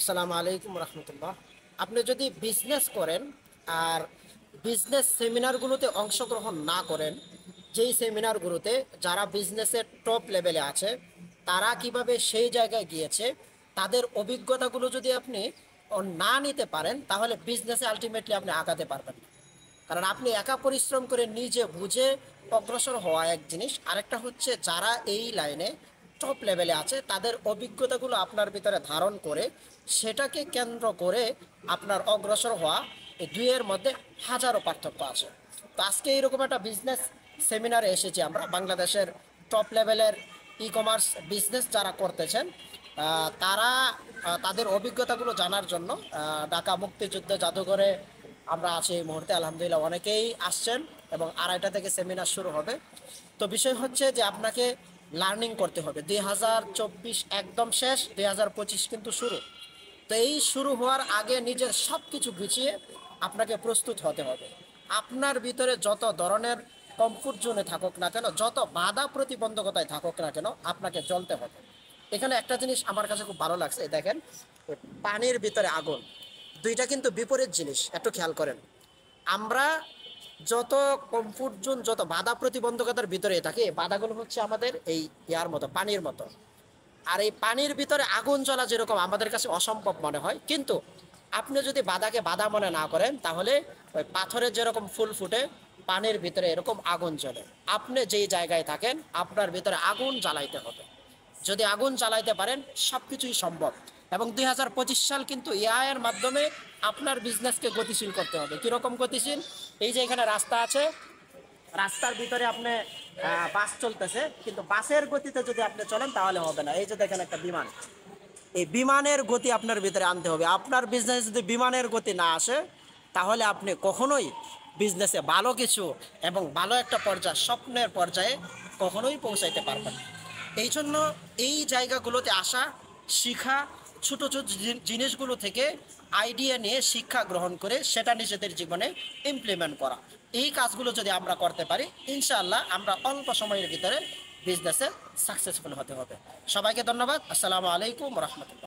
আসসালামু আলাইকুম রহমতুল্লাহ। আপনি যদি বিজনেস করেন আর বিজনেস সেমিনারগুলোতে অংশগ্রহণ না করেন, যেই সেমিনারগুলোতে যারা বিজনেসের টপ লেভেলে আছে তারা কিভাবে সেই জায়গায় গিয়েছে তাদের অভিজ্ঞতাগুলো যদি আপনি না নিতে পারেন, তাহলে বিজনেসে আলটিমেটলি আপনি আগাতে পারবেন না। কারণ আপনি একা পরিশ্রম করে নিজে বুঝে অগ্রসর হওয়া এক জিনিস, আরেকটা হচ্ছে যারা এই লাইনে টপ লেভেলে আছে তাদের অভিজ্ঞতাগুলো আপনার ভিতরে ধারণ করে সেটাকে কেন্দ্র করে আপনার অগ্রসর হওয়া, এই দুইয়ের মধ্যে হাজারো পার্থক্য আছে। তো আজকে এইরকম একটা বিজনেস সেমিনারে এসেছি আমরা। বাংলাদেশের টপ লেভেলের ই কমার্স বিজনেস যারা করতেছেন তারা তাদের অভিজ্ঞতাগুলো জানার জন্য ঢাকা মুক্তিযুদ্ধ জাদুঘরে আমরা আছি এই মুহূর্তে। আলহামদুলিল্লাহ অনেকেই আসছেন এবং 2:30 থেকে সেমিনার শুরু হবে। তো বিষয় হচ্ছে যে আপনাকে লার্নিং করতে হবে। 2024 একদম শেষ, 2025 কিন্তু শুরু। তো এই শুরু হওয়ার আগে নিজের সব কিছু গুছিয়ে আপনাকে প্রস্তুত হতে হবে। আপনার ভিতরে যত ধরনের কমফোর্ট জোনে থাকুক না কেন, যত বাধা প্রতিবন্ধকতায় থাকুক না কেন, আপনাকে জ্বলতে হবে। এখানে একটা জিনিস আমার কাছে খুব ভালো লাগছে, দেখেন পানির ভিতরে আগুন, দুইটা কিন্তু বিপরীত জিনিস, একটু খেয়াল করেন। আমরা যত কমফোর্ট জোন, যত বাধা প্রতিবন্ধকতার ভিতরে থাকি, এই বাধাগুলো হচ্ছে আমাদের এই ইয়ার মতো, পানির মতো। আর এই পানির ভিতরে আগুন জ্বলা যেরকম আমাদের কাছে অসম্ভব মনে হয়, কিন্তু আপনি যদি বাধাকে বাধা মনে না করেন, তাহলে ওই পাথরের যেরকম ফুল ফুটে পানির ভিতরে এরকম আগুন জ্বলে। আপনি যেই জায়গায় থাকেন আপনার ভিতরে আগুন জ্বালাইতে হবে। যদি আগুন জ্বালাইতে পারেন সব কিছুই সম্ভব। এবং 2025 সাল কিন্তু এআই এর মাধ্যমে আপনার বিজনেসকে গতিশীল করতে হবে। কীরকম গতিশীল? এই যে এখানে রাস্তা আছে, রাস্তার ভিতরে আপনি বাস চলতেছে, কিন্তু বাসের গতিতে যদি আপনি চলেন তাহলে হবে না। এই যে দেখেন একটা বিমান, এই বিমানের গতি আপনার ভিতরে আনতে হবে। আপনার বিজনেসে যদি বিমানের গতি না আসে, তাহলে আপনি কখনোই বিজনেসে ভালো কিছু এবং ভালো একটা পর্যায়ে, স্বপ্নের পর্যায়ে কখনোই পৌঁছাইতে পারবেন না। এই জন্য এই জায়গাগুলোতে আসা, শিখা, ছোট ছোট জিনিসগুলো থেকে আইডিয়া নিয়ে শিক্ষা গ্রহণ করে সেটা নিজেদের জীবনে ইমপ্লিমেন্ট করা, এই কাজগুলো যদি আমরা করতে পারি, ইনশাআল্লাহ আমরা অল্প সময়ের ভিতরে বিজনেসে সাকসেসফুল হতে হবে। সবাইকে ধন্যবাদ। আসসালামু আলাইকুম রহমতুল্লাহ।